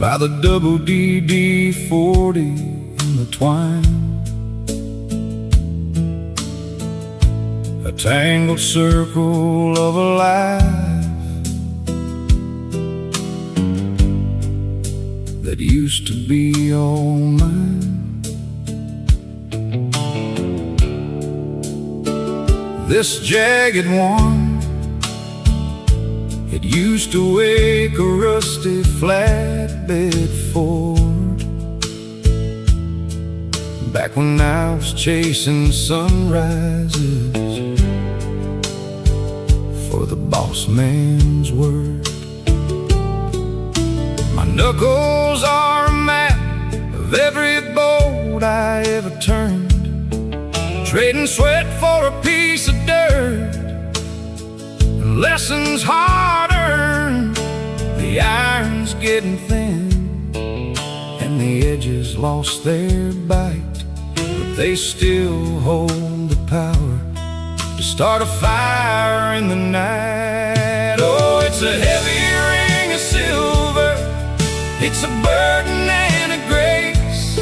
by the double DD-40 in the twine. A tangled circle of a life that used to be all mine. This jagged one, it used to wake a rusty flatbed Ford, back when I was chasing sunrises for the boss man's word. My knuckles are a map of every boat I ever turned, trading sweat for a piece of dirt and lessons hard earned. The iron's getting thin and the edges lost their bite, but they still hold the power to start a fire in the night. Oh, it's a heavy ring of silver, it's a burden and a grace,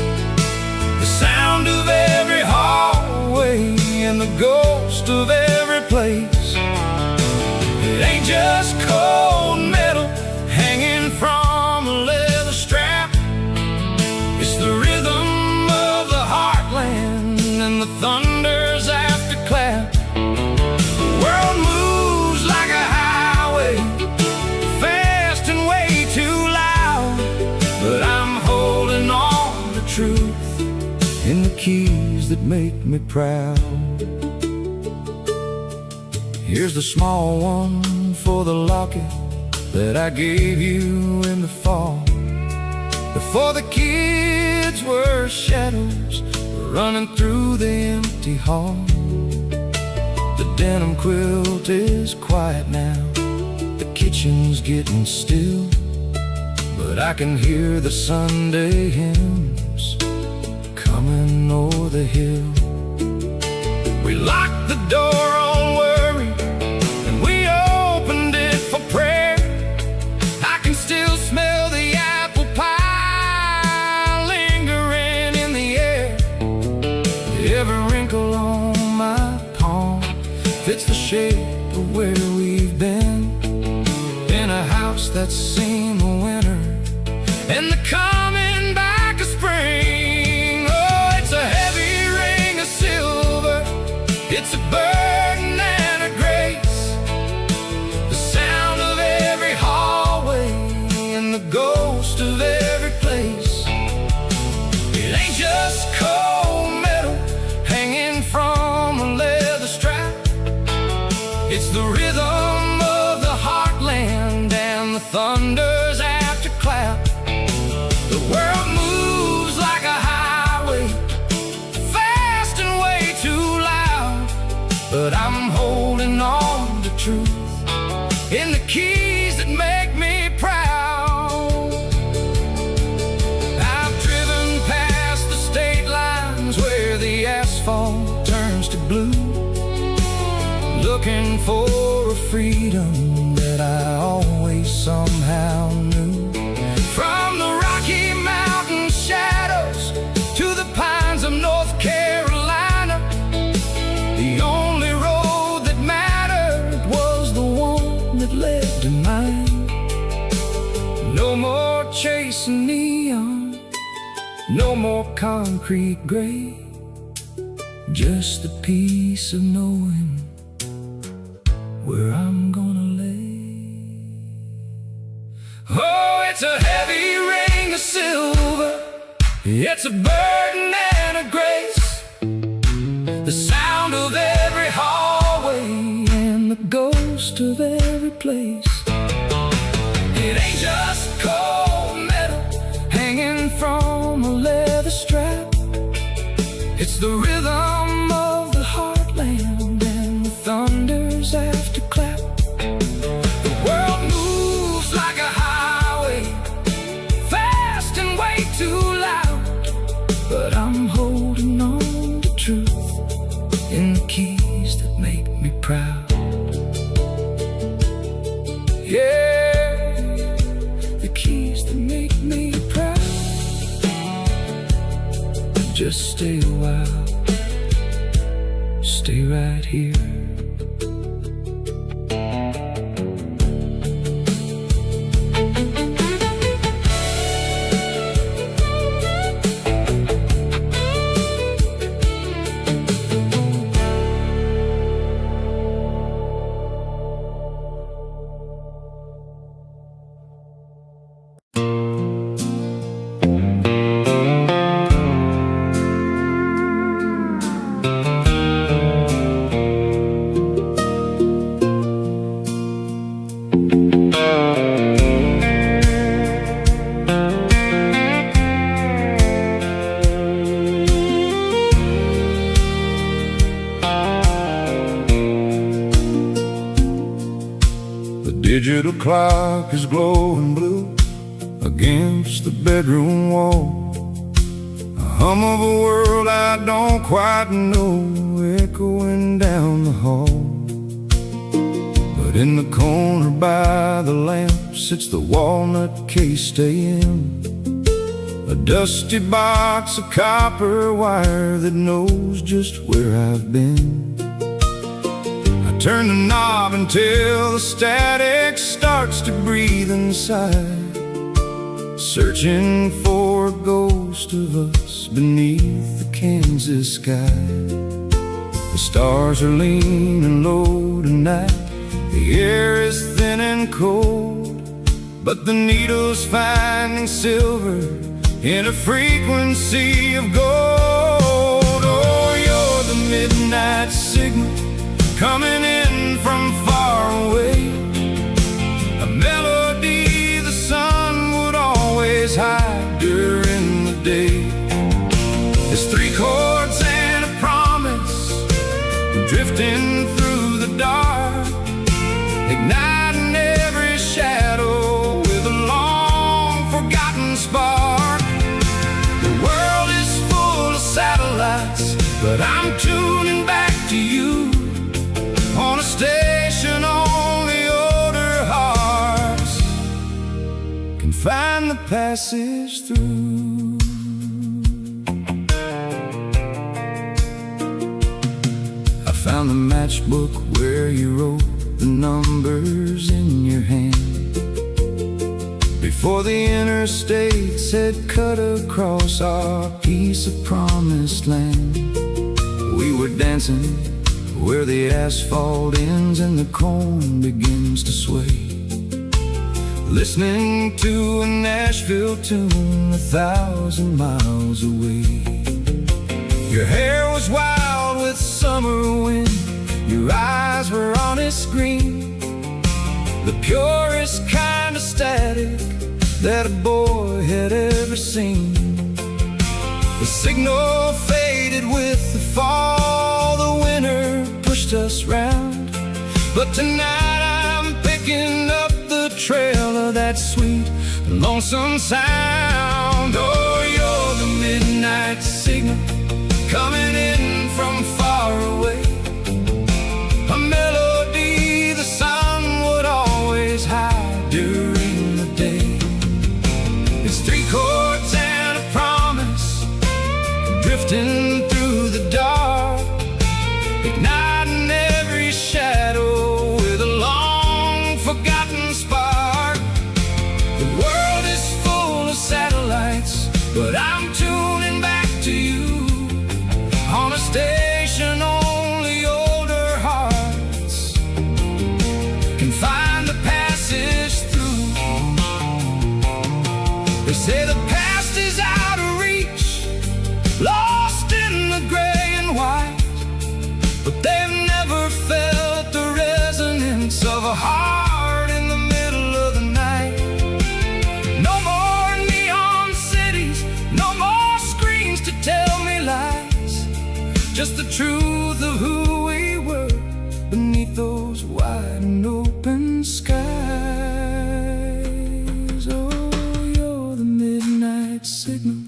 the sound of every hallway and the ghost of every place. It ain't just cold metal hanging from a leather strap, it's the rhythm of the heartland and the thunder's afterclap. The world moves like a highway, fast and way too loud, but I'm holding on to truth in the keys that make me proud. Here's the small one for the locket that I gave you in the fall, before the kids were shadows running through the empty hall. The denim quilt is quiet now, the kitchen's getting still, but I can hear the Sunday hymns coming over the hill. We locked the door on worry and we opened it for prayer. I can still smell the apple pie lingering in the air. Every wrinkle on my palm fits the shape of where we've been, in a house that's seen the winter and the coming back of spring. Oh, it's a heavy ring of silver, it's a burden and a grace, the sound of every hallway and the ghost of every place. It ain't just cold metal hanging from a leather strap, it's the rhythm of the heartland and the thunder's afterclap. The world moves like a highway, fast and way too loud, but I'm holding on to truth in the keys that make me proud. I've driven past the state lines where the asphalt turns to blue, looking for a freedom that I always somehow knew. From the Rocky Mountain shadows to the pines of North Carolina, the only road that mattered was the one that led to mine. No more chasing neon, no more concrete gray, just the peace of knowing where I'm gonna lay. Oh, it's a heavy ring of silver, it's a burden and a grace, the sound of every hallway and the ghost of every place. It ain't just cold metal hanging from a leather strap, it's the rhythm of the heartland and the thunder's afterclap. The world moves like a highway, fast and way too loud, but I'm holding on to truth in the keys that make me proud. Yeah, the keys that make me just stay a while. Stay right here. Digital clock is glowing blue against the bedroom wall. A hum of a world I don't quite know echoing down the hall. But in the corner by the lamp sits the walnut cased AM, a dusty box of copper wire that knows just where I've been. Turn the knob until the static starts to breathe inside, searching for a ghost of us beneath the Kansas sky. The stars are leaning low tonight, the air is thin and cold, but the needle's finding silver in a frequency of gold. Oh, you're the midnight signal coming in from far away, a melody the sun would always hide during the day. It's 3 chords and a promise, drifting through the dark, igniting every shadow with a long forgotten spark. The world is full of satellites, but I'm tuning back to you on a station only older hearts can find the passage through. I found the matchbook where you wrote the numbers in your hand before the interstates had cut across our piece of promised land. We were dancing where the asphalt ends and the corn begins to sway, listening to a Nashville tune 1,000 miles away. Your hair was wild with summer wind, your eyes were honest green, the purest kind of static that a boy had ever seen. The signal faded with the fall, the winter pushed us round, but tonight I'm picking up the trail of that sweet and lonesome sound. Oh, you're the midnight signal coming in from far away, a melody the sun would always hide during the day. It's 3 chords and a promise, drifting through the dark, igniting every shadow with a long forgotten spark. The world is full of satellites, but I'm tuning back to you on a station only older hearts can find the passage through. They say the past is out of reach, lost in the gray and white, but they've never felt the resonance of a heart in the middle of the night. No more neon cities, no more screens to tell me lies, just the truth of who we were beneath those wide and open skies. Oh, you're the midnight signal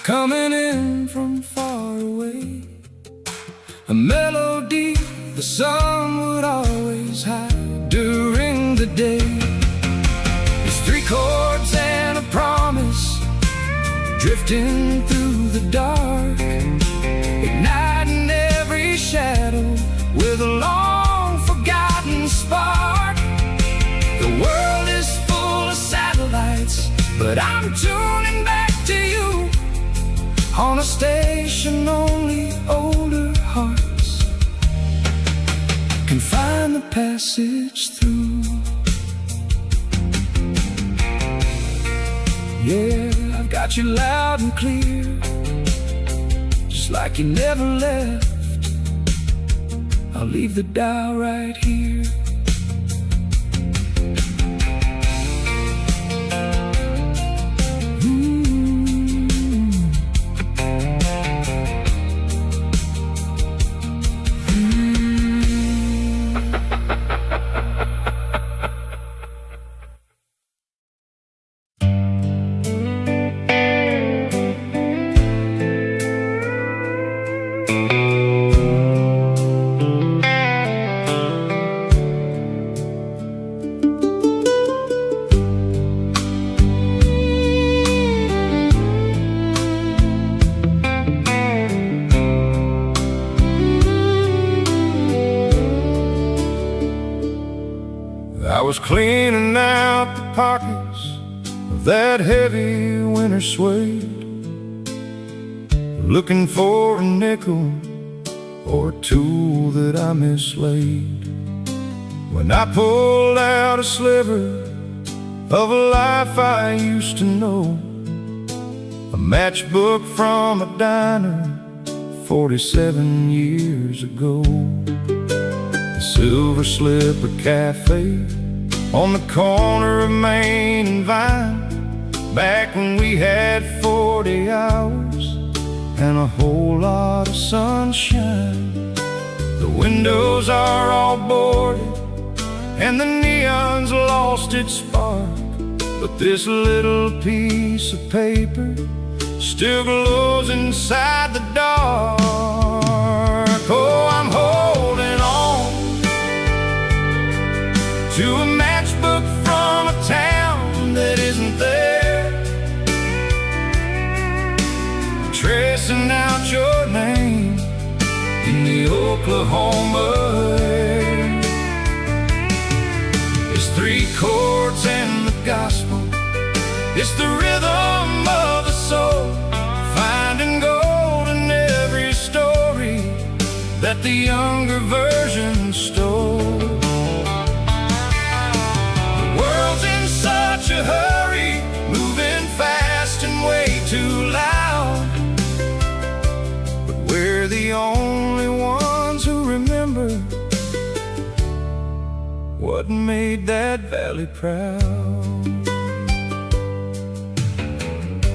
coming in from far away, a melody the sun would always hide during the day. It's 3 chords and a promise, drifting through the dark, igniting every shadow with a long forgotten spark. The world is full of satellites, but I'm tuning back to you on a station only older hearts can find the passage through. Yeah, I've got you loud and clear, just like you never left. I'll leave the dial right here. I was cleaning out the pockets of that heavy winter suede, looking for a nickel or a tool that I mislaid, when I pulled out a sliver of a life I used to know, a matchbook from a diner 47 years ago. The Silver Slipper Cafe on the corner of Main and Vine, back when we had 40 hours and a whole lot of sunshine. The windows are all boarded and the neon's lost its spark, but this little piece of paper still glows inside the dark. Oh, I'm holding on to a matchbook from a town that isn't there, tracing out your name in the Oklahoma air. It's 3 chords and the gospel, it's the rhythm of the soul, finding gold in every story that the younger version stole. The world's in such a hurry, moving fast and way too loud, but we're the only ones who remember what made that valley proud.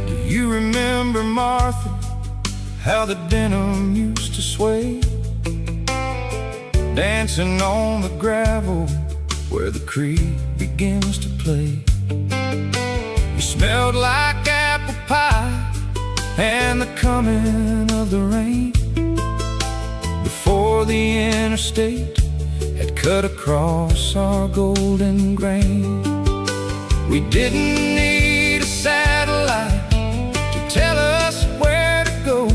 Do you remember, Martha, how the denim used to sway, dancing on the gravel where the creek begins to play? You smelled like apple pie and the coming of the rain, before the interstate had cut across our golden grain. We didn't need a satellite to tell us where to go,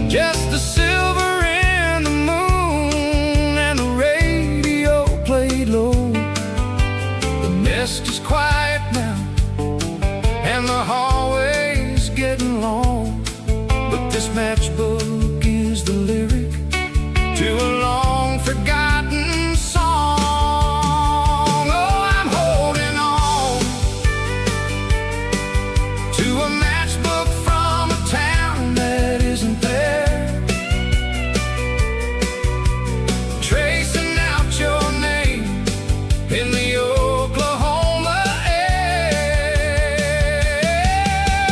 just the silver in the moon and the radio played low. The nest is quiet now and the hallway's getting long, but this matchbook is the lyric to a long forgotten song. Oh, I'm holding on to a matchbook from a town that isn't there, tracing out your name in the Oklahoma air.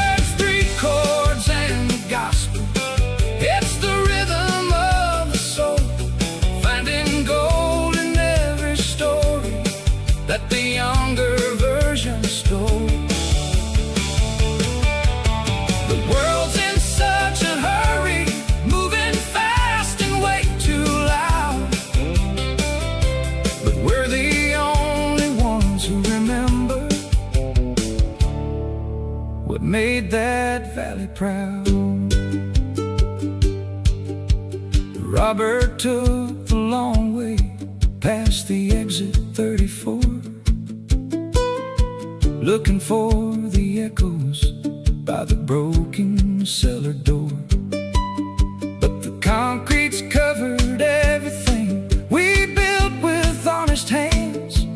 It's 3 chords and the gospel, it's the rhythm of the soul, finding gold in every story that the younger version stole. The world's in such a hurry, moving fast and way too loud, but we're the only ones who remember what made that valley proud. Robert took the long way past the exit 34, looking for the echoes by the broken cellar door. But the concrete's covered everything we built with honest hands,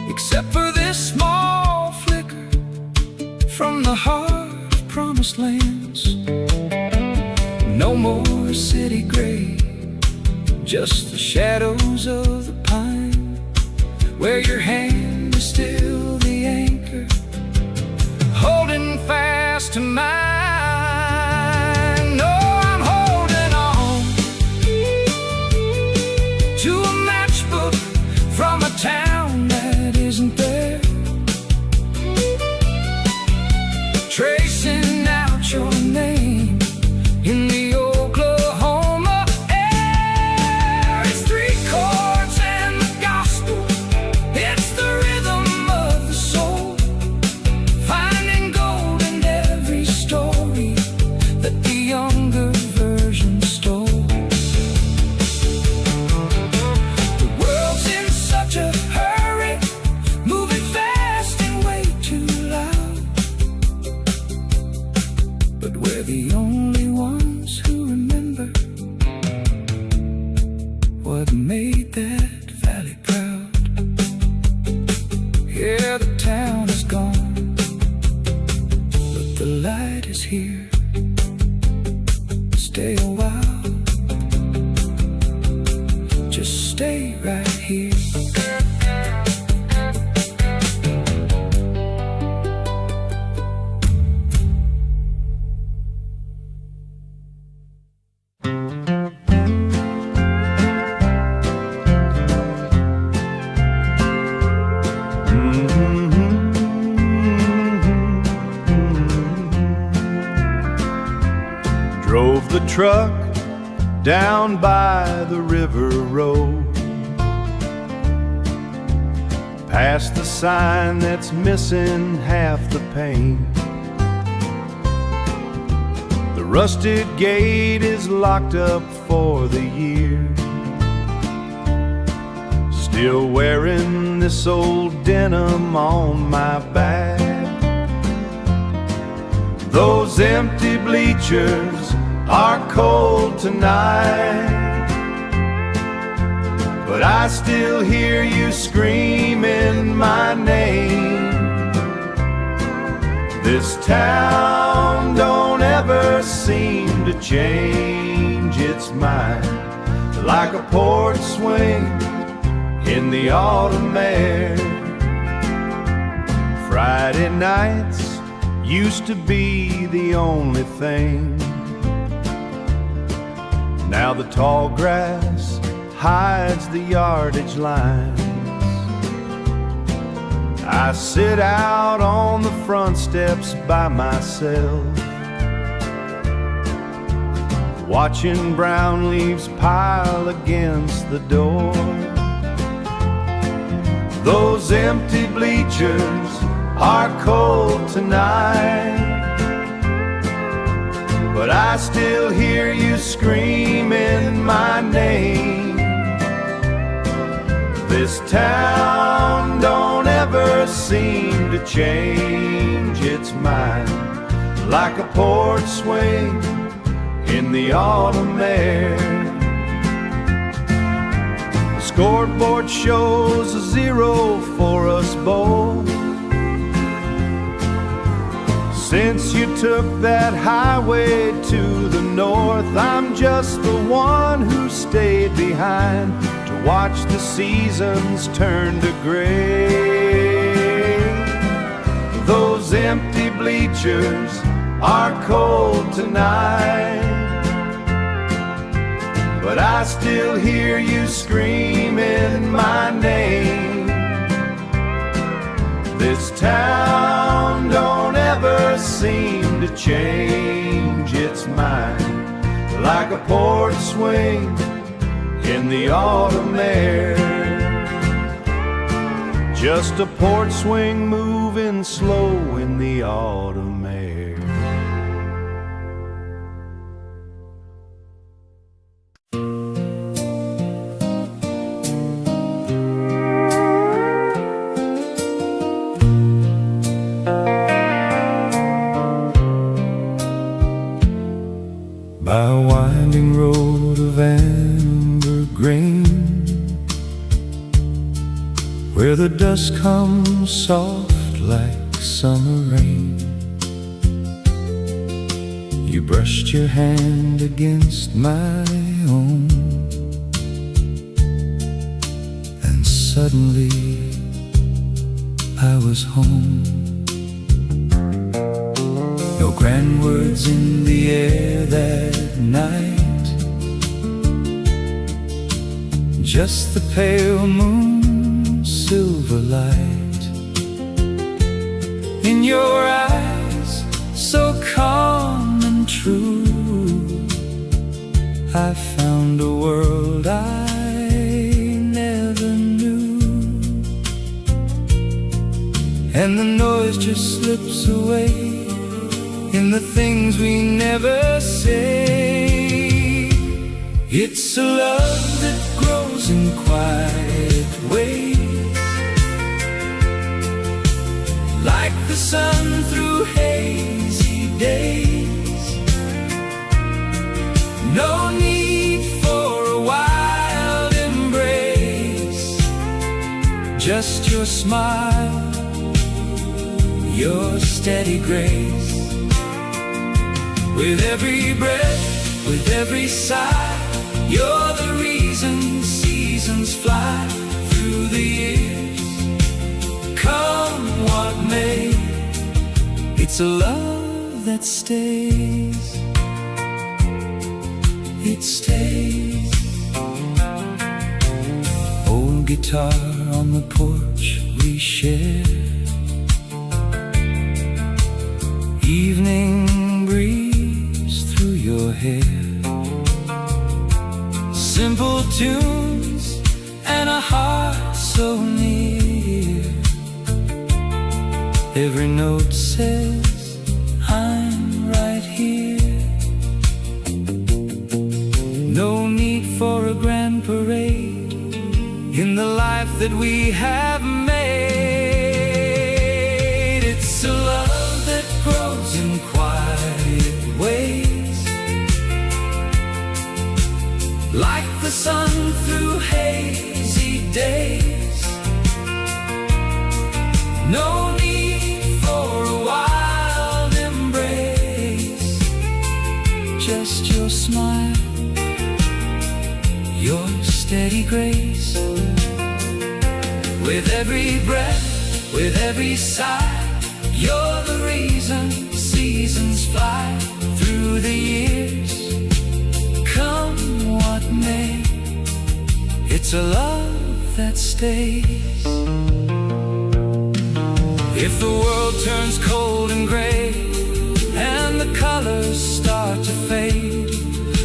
except for this small flicker from the heart of promised lands. No more city gray, just the shadows of the pine, where your hand is still the anchor, holding fast to mine. No, I'm holding on to a matchbook from a town that isn't there, tracing out your name in the Oklahoma air. It's three chords and the gospel, it's the rhythm of the soul, finding gold in every story that the younger version stole. The world's in such a hurry, moving fast and way too loud, but we're the only ones who remember what made that valley proud. Yeah, the town is gone, but the light is here. Stay a while, just stay right here. Drove the truck down by the river road, past the sign that's missing half the pane. The rusted gate is locked up for the year. Still wearing this old denim on my back. Those empty bleachers are cold tonight, but I still hear you screaming my name. This town don't ever seem to change its mind, like a porch swing in the autumn air. Friday nights used to be the only thing. Now the tall grass hides the yardage lines. I sit out on the front steps by myself, watching brown leaves pile against the door. Those empty bleachers are cold tonight, but I still hear you screaming my name. This town don't ever seem to change its mind, like a porch swing in the autumn air. The scoreboard shows a 0 for us both. Since you took that highway to the north, I'm just the one who stayed behind to watch the seasons turn to gray. Those empty bleachers are cold tonight, but I still hear you screaming my name. This town don't ever seem to change its mind, like a porch swing in the autumn air. Just a porch swing moving slow in the autumn air. the dust comes soft like summer rain. You brushed your hand against my own, and suddenly I was home. No grand words in the air that night, just the pale moon's silver light. In your eyes, so calm and true, I found a world I never knew. And the noise just slips away in the things we never say. It's a love that grows in quiet ways, like the sun through hazy days. No need for a wild embrace, just your smile, your steady grace. With every breath, with every sigh, you're the reason seasons fly through the years. Come what may, it's a love that stays. It stays. Old guitar on the porch we share, evening breeze through your hair. Simple tunes and a heart so near. Every note says I'm right here. No need for a grand parade in the life that we have made. It's a love that grows in quiet ways, like the sun through hazy days. No need for a wild embrace, just your smile, your steady grace. With every breath, with every sigh, you're the reason seasons fly through the years. Come what may, it's a love that stays. If the world turns cold and gray and the colors start to fade,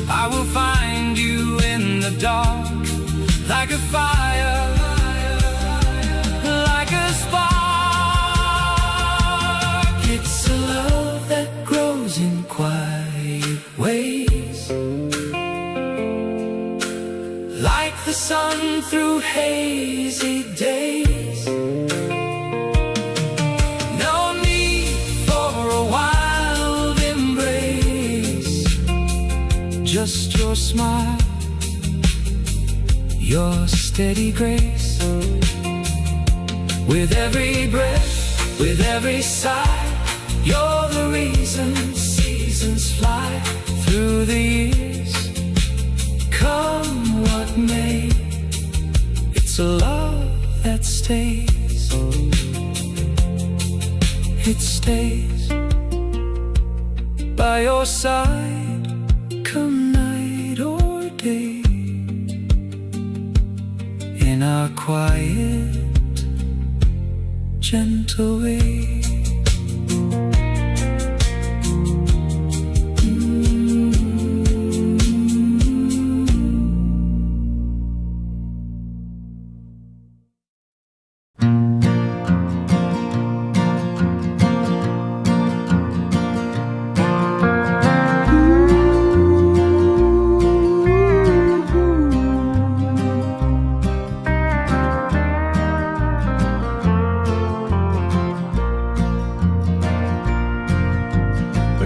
I will find you in the dark, like a fire, like a spark. It's a love that grows in quiet ways, like the sun through hazy days. No need for a wild embrace, just your smile, your steady grace. With every breath, with every sigh, you're the reason seasons fly through the years. Come what may, it's a love that stays. It stays by your side, come night or day. In our quiet, gentle way.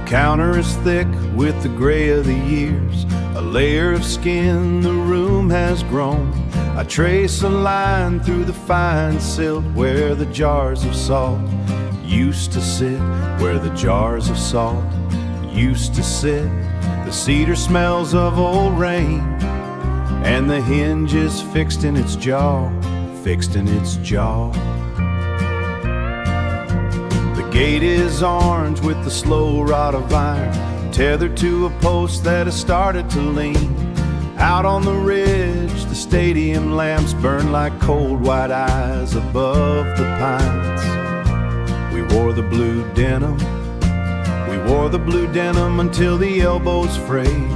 Counter is thick with the gray of the years, a layer of skin the room has grown. I trace a line through the fine silt where the jars of salt used to sit, where the jars of salt used to sit. The cedar smells of old rain, and the hinge is fixed in its jaw, fixed in its jaw. The gate is orange with the slow rod of iron, tethered to a post that has started to lean. Out on the ridge, the stadium lamps burn like cold white eyes above the pines. We wore the blue denim, we wore the blue denim until the elbows frayed,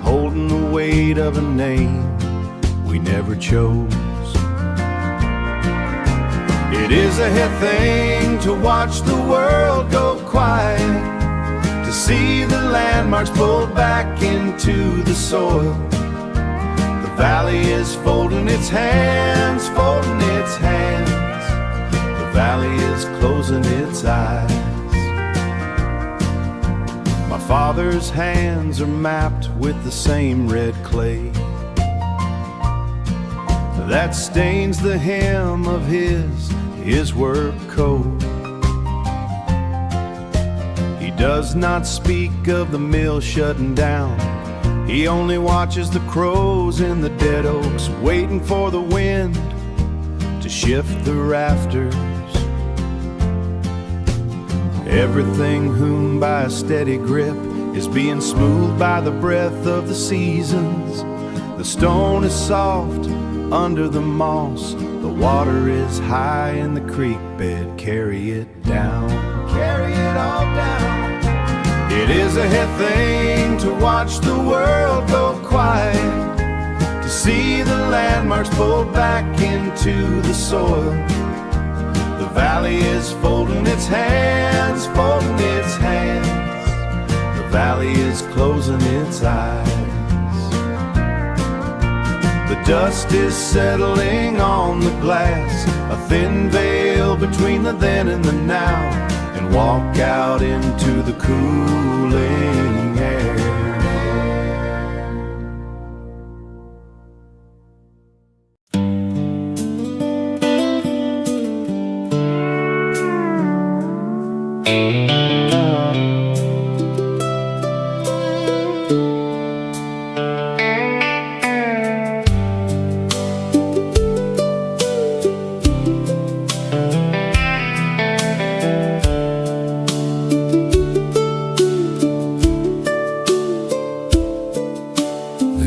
holding the weight of a name we never chose. It is a head thing to watch the world go quiet, to see the landmarks pulled back into the soil. The valley is folding its hands, folding its hands. The valley is closing its eyes. My father's hands are mapped with the same red clay that stains the hem of his work coat. He does not speak of the mill shutting down. He only watches the crows in the dead oaks, waiting for the wind to shift the rafters. Everything hewn by a steady grip is being smoothed by the breath of the seasons. The stone is soft under the moss, the water is high in the creek bed. Carry it down, carry it all down. It is a head thing to watch the world go quiet, to see the landmarks pulled back into the soil. The valley is folding its hands, folding its hands. The valley is closing its eyes. The dust is settling on the glass, a thin veil between the then and the now, and walk out into the cooling air.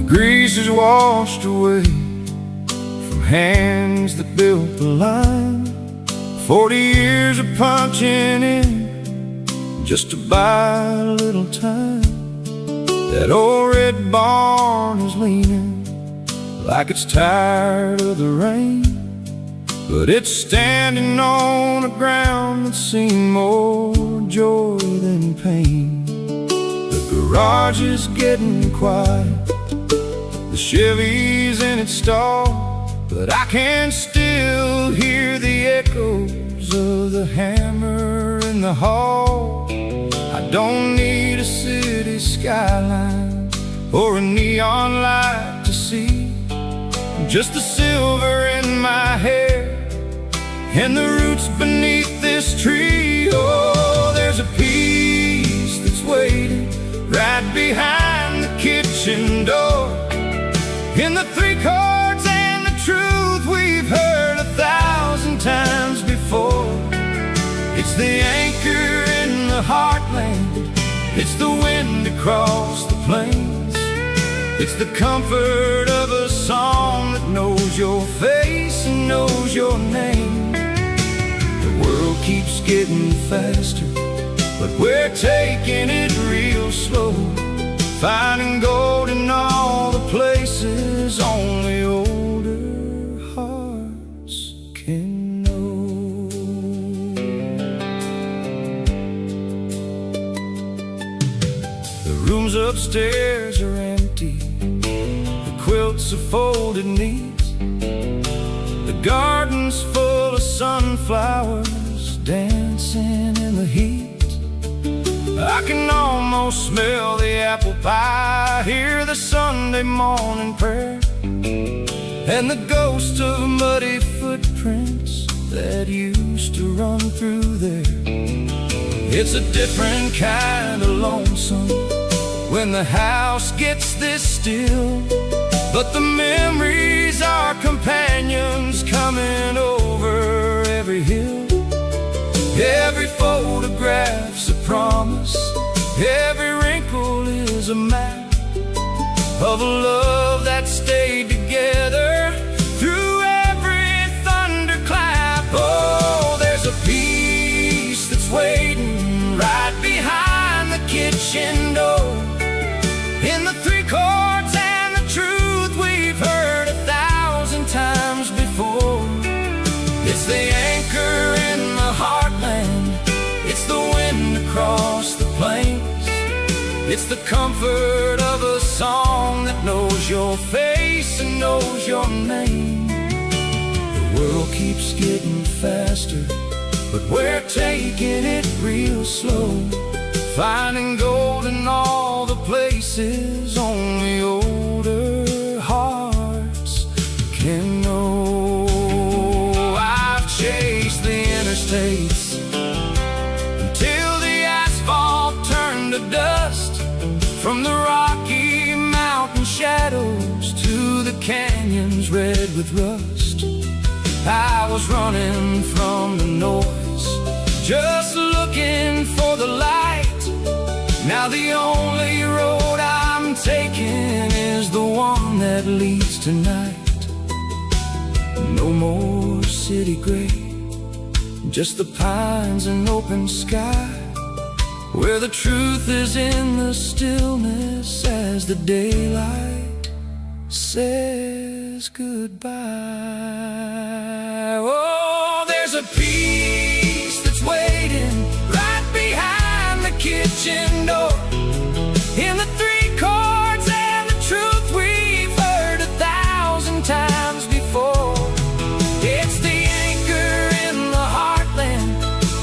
Grease is washed away from hands that built the line. 40 years of punching in just to buy a little time. That old red barn is leaning like it's tired of the rain, but it's standing on a ground that's seen more joy than pain. The garage is getting quiet, the Chevy's in its stall, but I can still hear the echoes of the hammer in the hall. I don't need a city skyline or a neon light to see, just the silver in my hair and the roots beneath this tree. Oh, there's a peace that's waiting right behind the kitchen door, in the 3 chords and the truth we've heard 1,000 times before. It's the anchor in the heartland, it's the wind across the plains, it's the comfort of a song that knows your face and knows your name. The world keeps getting faster, but we're taking it real slow, finding gold in all the places only older hearts can know. The rooms upstairs are empty, the quilts are folded neat, the garden's full of sunflowers dancing in the heat. I can almost smell the apple pie, hear the Sunday morning prayer, and the ghost of muddy footprints that used to run through there. It's a different kind of lonesome when the house gets this still, but the memories are companions coming over every hill. Every photograph's a promise, every wrinkle is a map of a love that stayed together through every thunderclap. Oh, there's a peace that's waiting right behind the kitchen door, in the three chords and the truth we've heard 1,000 times before. It's the anchor in the heartland, it's the wind across the plains, it's the comfort of a song that knows your face and knows your name. The world keeps getting faster, but we're taking it real slow, finding gold in all the places only older hearts can know. I've chased the interstates until the asphalt turned to dust, from the Rocky Mountain shadows to the canyons red with rust. I was running from the noise, just looking for the light. Now the only road I'm taking is the one that leads tonight. No more city gray, just the pines and open sky, where the truth is in the stillness as the daylight says goodbye. Oh, there's a peace that's waiting right behind the kitchen door, in the three chords and the truth we've heard 1,000 times before. It's the anchor in the heartland,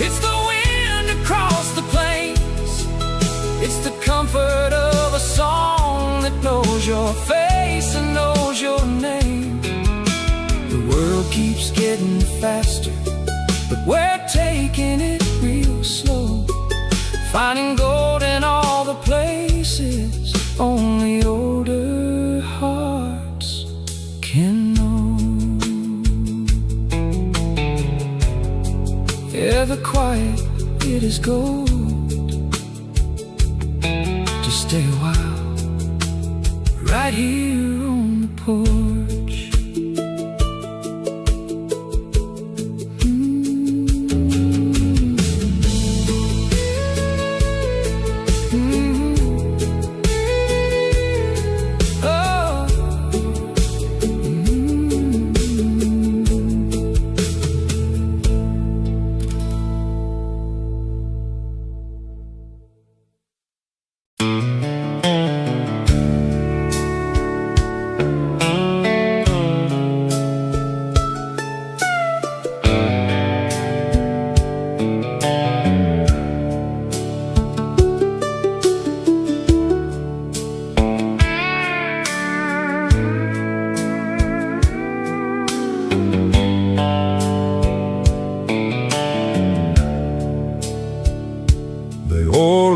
it's the wind across the plains, it's the comfort of a song that knows your face and knows your name. The world keeps getting faster, but we're taking it real slow, finding gold in all the places only older hearts can know. Ever quiet, it is gold. Just stay a while, right here on the porch.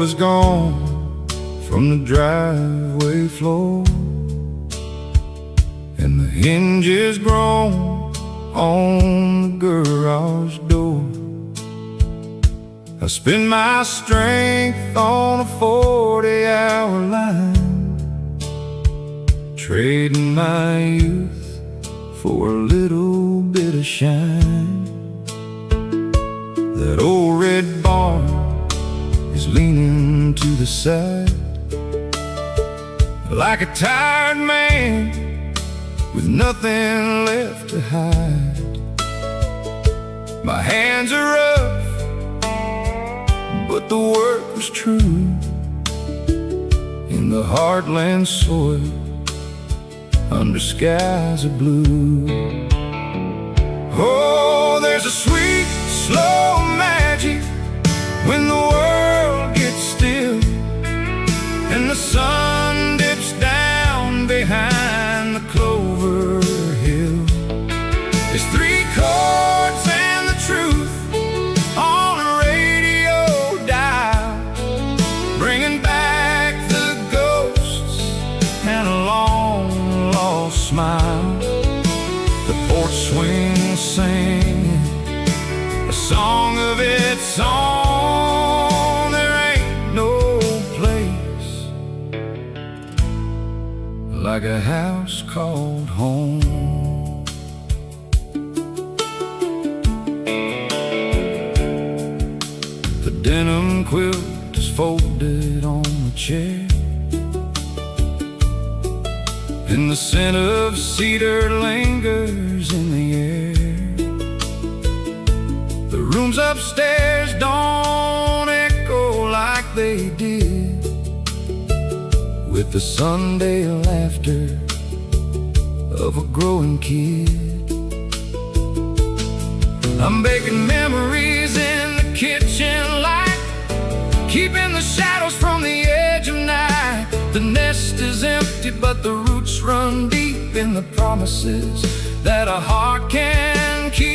Is gone from the driveway floor, and the hinges grown on the garage door. I spend my strength on a 40-hour line, trading my youth for a little bit of shine. That old red barn is leaning to the side, like a tired man with nothing left to hide. My hands are rough, but the work was true, in the heartland soil, under skies of blue. Oh, there's a sweet, slow magic when the world gets still, and the sun dips down behind the clover hill. like a house called home. The denim quilt is folded on the chair, and the scent of cedar lingers in the air. The rooms upstairs don't echo like they did with the Sunday laughter of a growing kid. I'm baking memories in the kitchen light, keeping the shadows from the edge of night. The nest is empty, but the roots run deep in the promises that a heart can keep.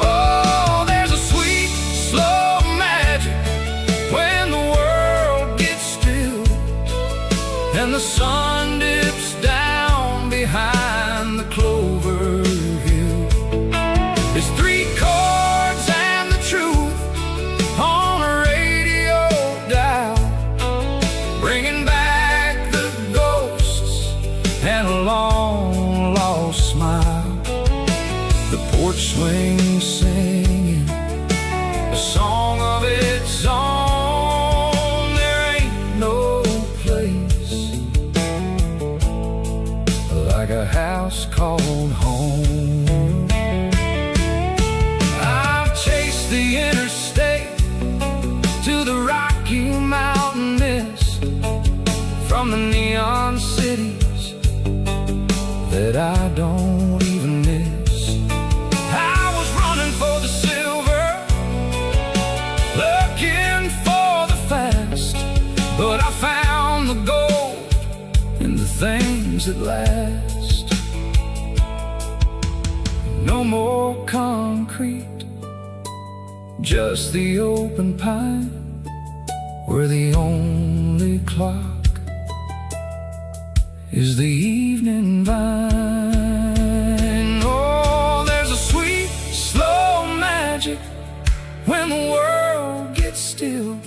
Oh, there's a sweet, slow magic when the world gets still and the sun dips down behind the clover hill. It's three chords and the truth on a radio dial, bringing back the ghosts and a long lost smile. The porch swing singing a song of its own. There ain't no place like a house called home. I've chased the interstate to the Rocky Mountain mist, from the neon cities that I don't even miss. I was running for the silver, looking for the fast, but I found the gold in the things that last. No more concrete, just the open pine, where the only clock is the evening vine. Oh, there's a sweet, slow magic when the world gets still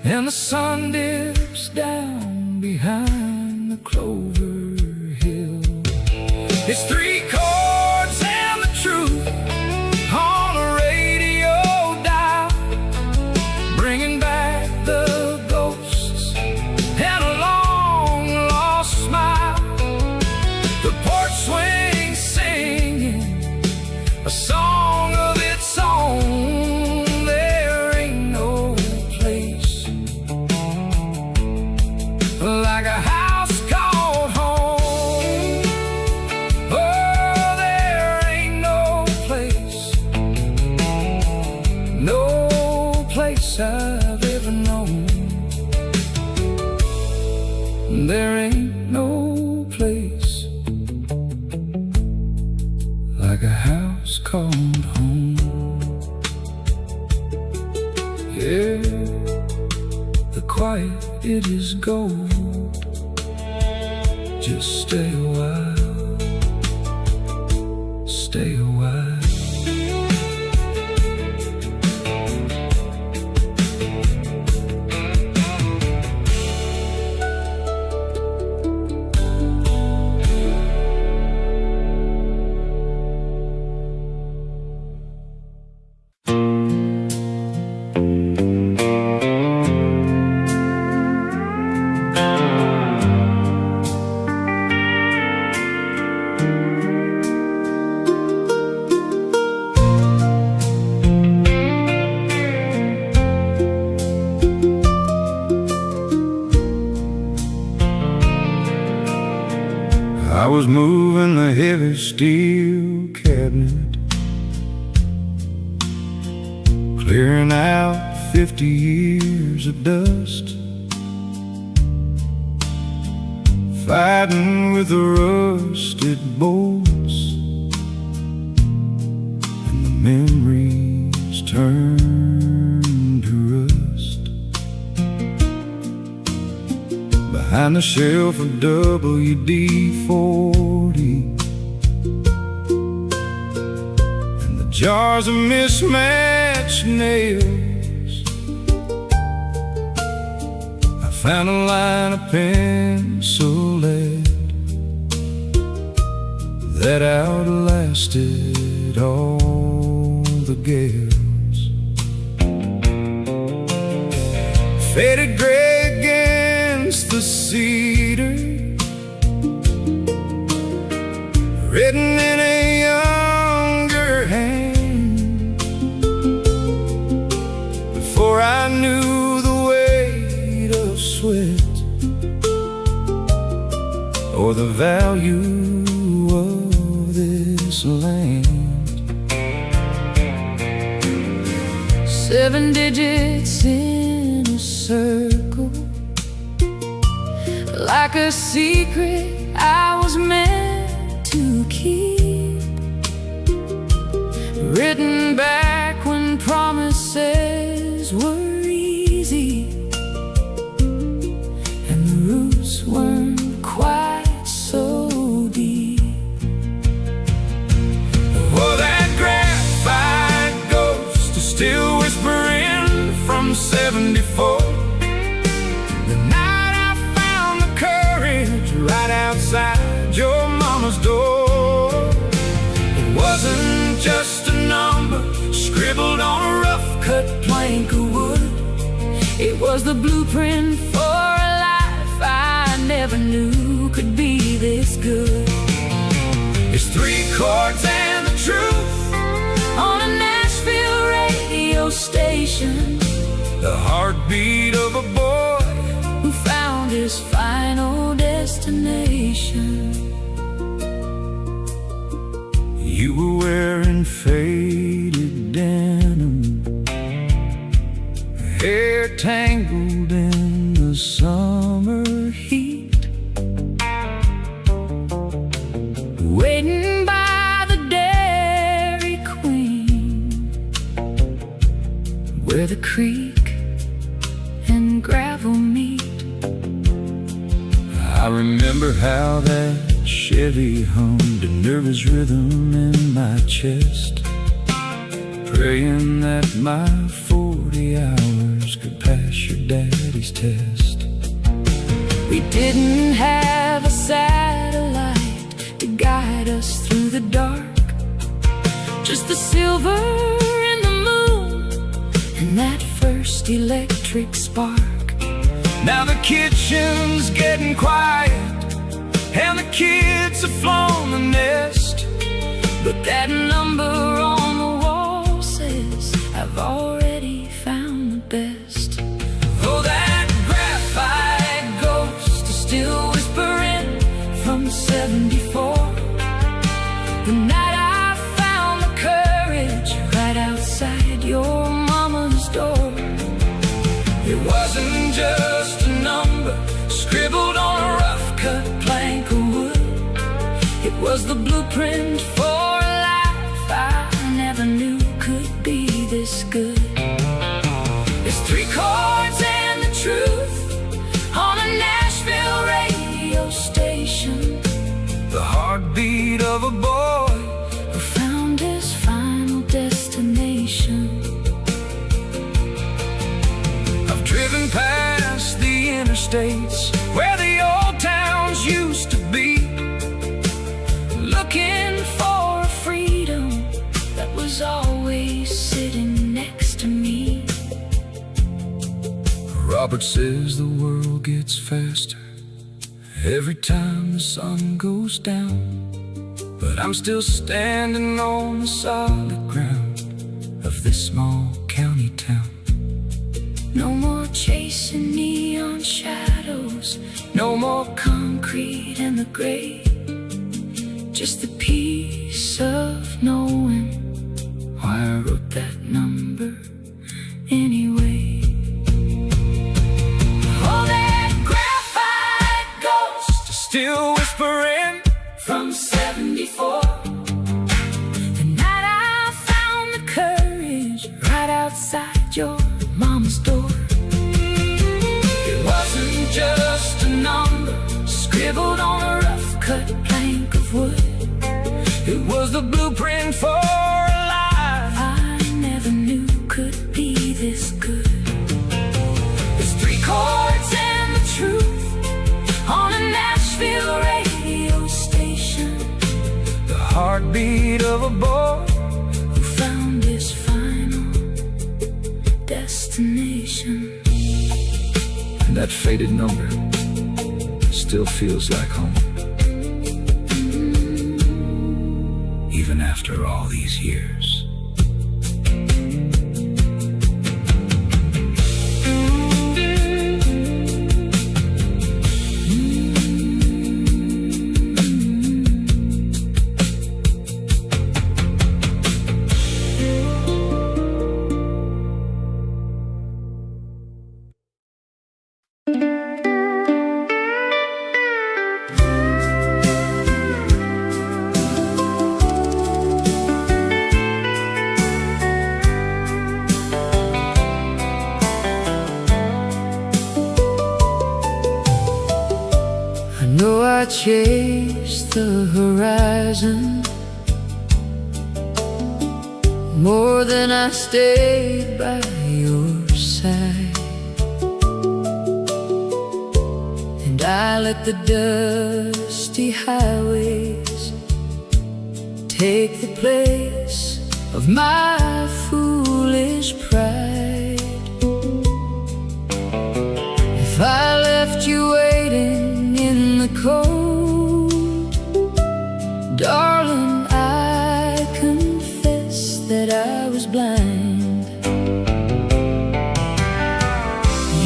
and the sun dips down behind the clover hill. It's three chords and the truth on a radio dial, bringing back the ghosts and a long lost smile. The porch swing singing a song of its own. There ain't no place like a house called home. Oh, there ain't no place, no place I've ever known. There ain't no place like a house called home. Yeah, the quiet, it is gold. Just stay a while, stay a while. I was moving the heavy steel cabinet, clearing out 50 years of dust, fighting with the rusted bolts, and the memories turned to rust. Behind the shelf of WD-40 and the jars of mismatched nails, I found a line of pencil lead that outlasted all the gales. Faded gray against the cedar, written in a younger hand. Before I knew the weight of sweat or the value of this land. 7 digits in a circle, like a secret I was meant to keep, written back when promises were easy and the roots weren't quite so deep. Oh, that graphite ghost is still whispering from 74. The night I found the courage right outside your mama's door. It wasn't just a number scribbled on a rough-cut plank of wood. It was the blueprint for a life I never knew could be this good. It's 3 chords and the truth on a Nashville radio station, the heartbeat of a boy who found his final destination. You were wearing faded denim, hair tangled in the summer heat, waiting by the Dairy Queen, where the creek and gravel meet. I remember how that Chevy hummed a nervous rhythm in my chest, praying that my 40 hours could pass your daddy's test. We didn't have a satellite to guide us through the dark, just the silver in the moon and that first electric spark. Now the kitchen's getting quiet and the kids have flown the nest, but that number on the wall says I've already found the best. Oh, that graphite ghost is still whispering from 74. The night I found the courage right outside your mama's door. It wasn't just a number scribbled on a rough-cut plank of wood. It was the blueprint for a life I never knew could be this good. It's 3 chords and the truth on a Nashville radio station, the heartbeat of a boy who found his final destination. I've driven past the interstates where the old towns used to be, looking for a freedom that was always sitting next to me. Robert says the world gets faster every time the sun goes down, but I'm still standing on the solid ground of this small county town. No more chasing neon shadows, no more concrete in the grave, just the peace of knowing why I wrote that number anyway. Oh, that graphite ghost is still whispering from 74. The night I found the courage right outside your mama's door. It wasn't just a number scribbled on a rough-cut plank of wood. It was the blueprint for a life I never knew could be this good. It's 3 chords and read of a boy who found his final destination. And that faded number still feels like home, even after all these years. I know I chased the horizon more than I stayed by your side, and I let the dusty highways take the place of my foolish pride. If I left you waiting in the cold, darling, I confess that I was blind.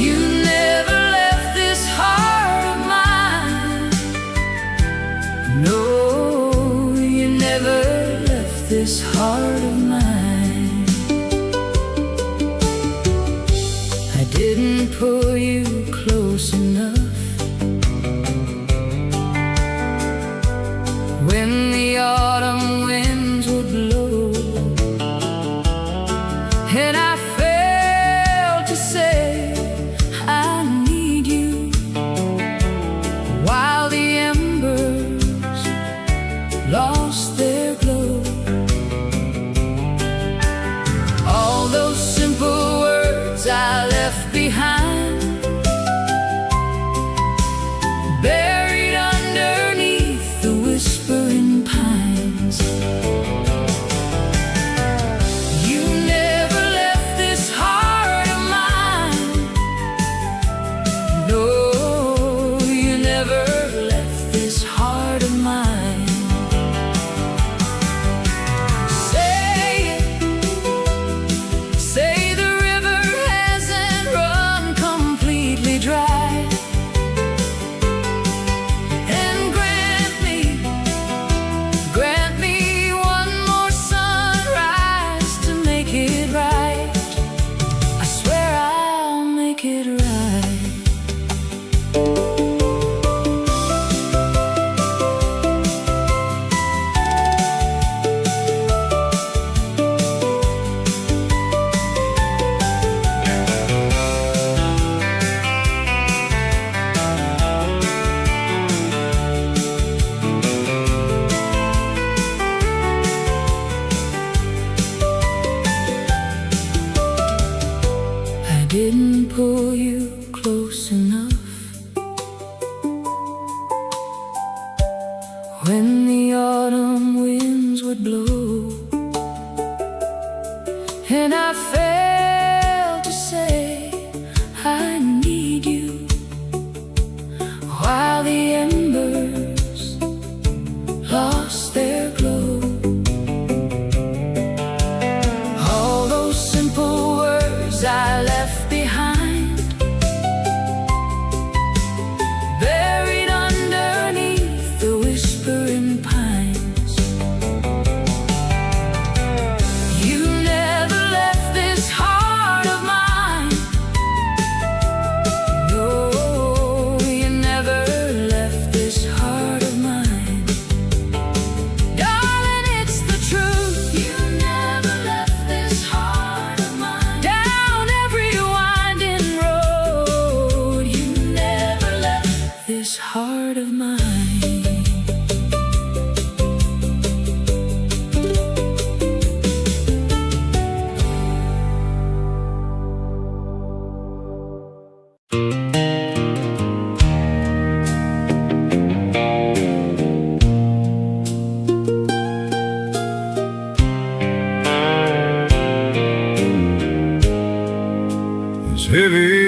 You never left this heart of mine. No, you never left this heart of mine. I didn't pull you close enough when the autumn winds would blow, and I failed to say I need you, while the embers lost their glow. All those simple words I left behind, buried underneath the whispering pines. You never left this heart of mine. No, you never left this heart of mine. Say it, say the river hasn't run completely dry, and grant me one more sunrise to make it right. I swear I'll make it right. I didn't pull you close enough when the autumn winds would blow, and I failed to say I need you, while the embers lost their glow. All those simple words I left behind,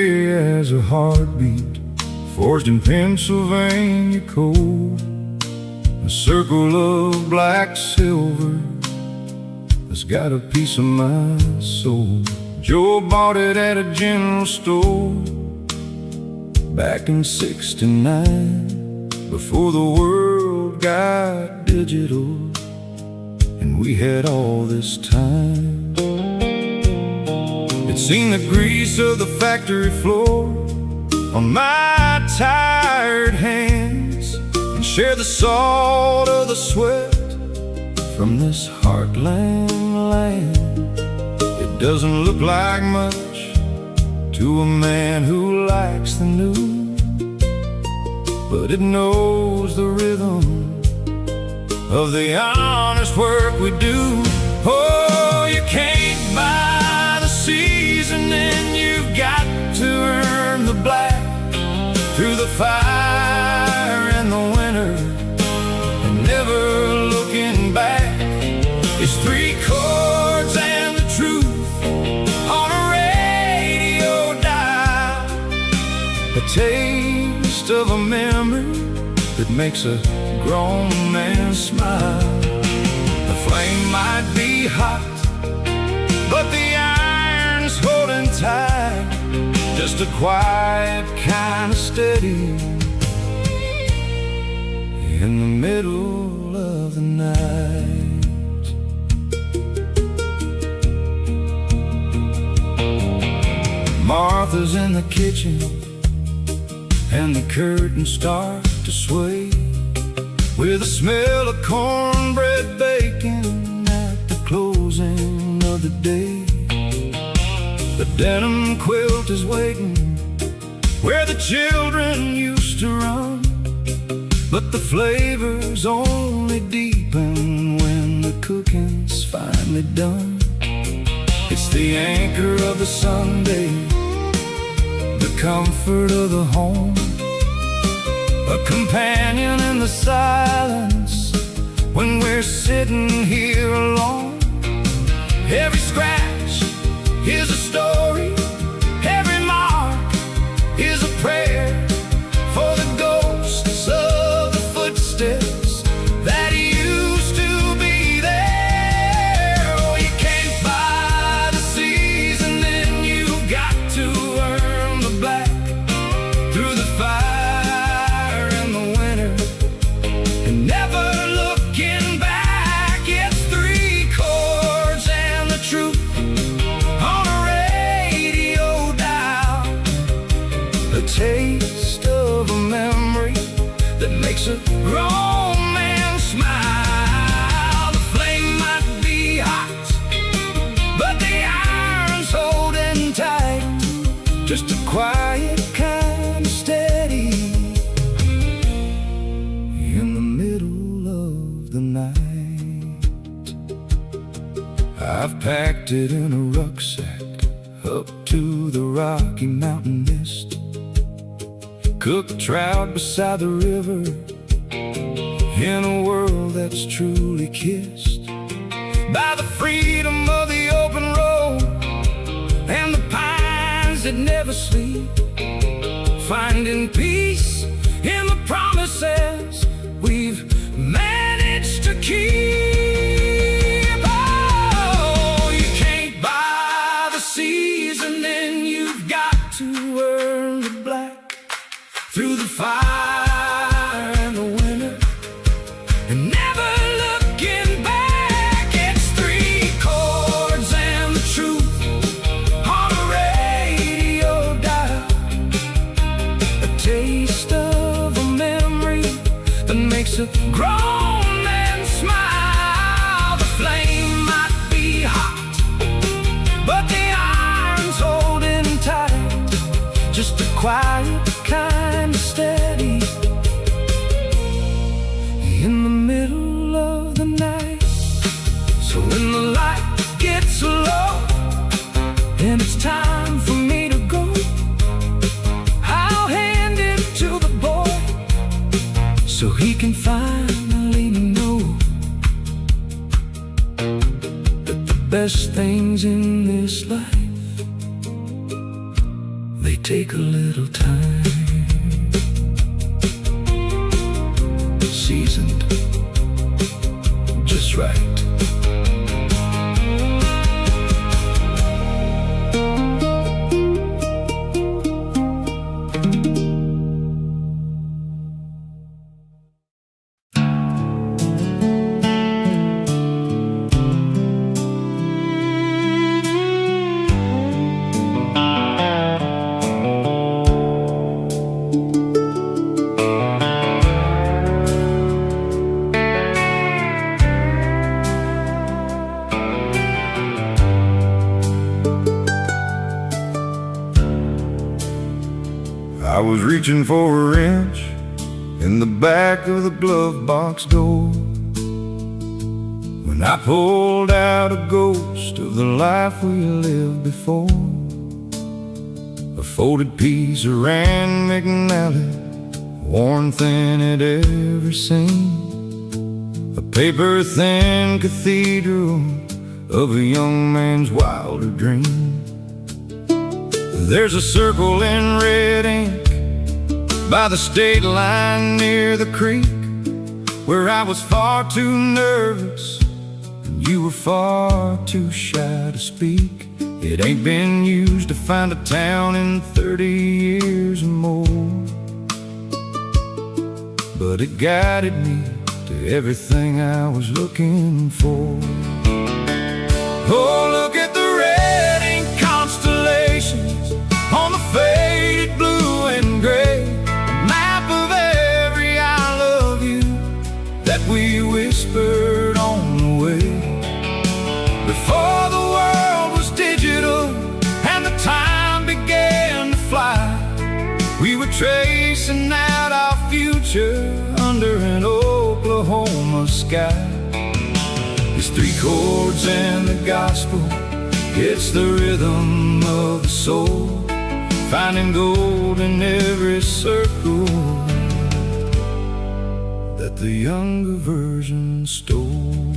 clear as a heartbeat, forged in Pennsylvania coal. A circle of black silver that's got a piece of my soul. Joe bought it at a general store back in '69, before the world got digital and we had all this time. It's seen the grease of the factory floor on my tired hands, and share the salt of the sweat from this heartland land. It doesn't look like much to a man who likes the new, but it knows the rhythm of the honest work we do. Oh, you can't buy the seasoning, you've got to earn the black through the fire and the winter, and never looking back. It's 3 chords and the truth on a radio dial, a taste of a memory that makes a grown man smile. The flame might be hot, but the iron's holding tight, just a quiet kind of steady in the middle of the night. Martha's in the kitchen and the curtains start to sway with the smell of cornbread baking at the closing of the day. The denim quilt is waiting where the children used to run, but the flavors only deepen when the cooking's finally done. It's the anchor of the Sunday, the comfort of the home, a companion in the silence when we're sitting here alone. Every scratch is a story, every mark is a prayer for the ghosts of the footsteps that used to be there. Oh, you can't buy the seasoning, you've got to earn the black through the fire and the winter, and never looking back. It's 3 chords and the truth on a radio dial, a taste of a memory that makes a grown man smile. The flame might be hot, but the iron's holding tight, just a quiet kind of steady in the middle of the night. I've packed it in a rucksack up to the Rocky Mountain mist, cooked trout beside the river in a world that's truly kissed by the freedom of the open road and the pines that never sleep, finding peace in the promises we've managed to keep. Oh, you can't buy the seasoning, you've got to earn the black through the fire and the winter, and never looking back. It's 3 chords and the truth on a radio dial, a taste of a memory that makes a grown man smile. The flame might be hot, but the iron's holding tight, just a quiet kind of steady in the middle of the night. So when the light gets low and it's time for me to go, I'll hand it to the boy so he can finally know that the best things in this life, they take a little time. Seasoned just right. I was reaching for a wrench in the back of the glove box door when I pulled out a ghost of the life we lived before. A folded piece of Rand McNally, worn thin it ever seen. A paper-thin cathedral of a young man's wilder dream. There's a circle in red ink by the state line near the creek, where I was far too nervous and you were far too shy to speak. It ain't been used to find a town in 30 years or more, but it guided me to everything I was looking for. Oh, look at the red ink constellations on the faded blue and gray, a map of every I love you that we whispered on the way. Before the world was digital and the time began to fly, we were tracing out our future under an Oklahoma sky. It's 3 chords and the gospel, it's the rhythm of the soul, finding gold in every circle that the younger version stole.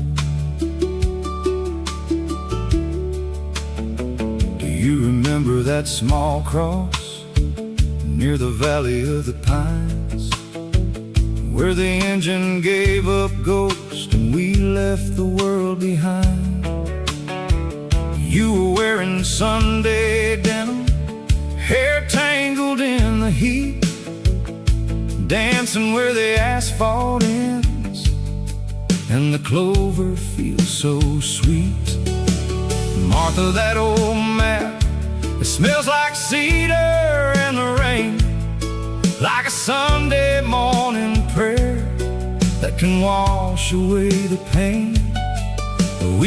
Do you remember that small cross near the Valley of the Pines, where the engine gave up ghost and we left the world behind? You were wearing Sunday denim, hair tangled in the heat, dancing where the asphalt ends and the clover feels so sweet. Martha, that old map, it smells like cedar in the rain, like a Sunday morning prayer that can wash away the pain. We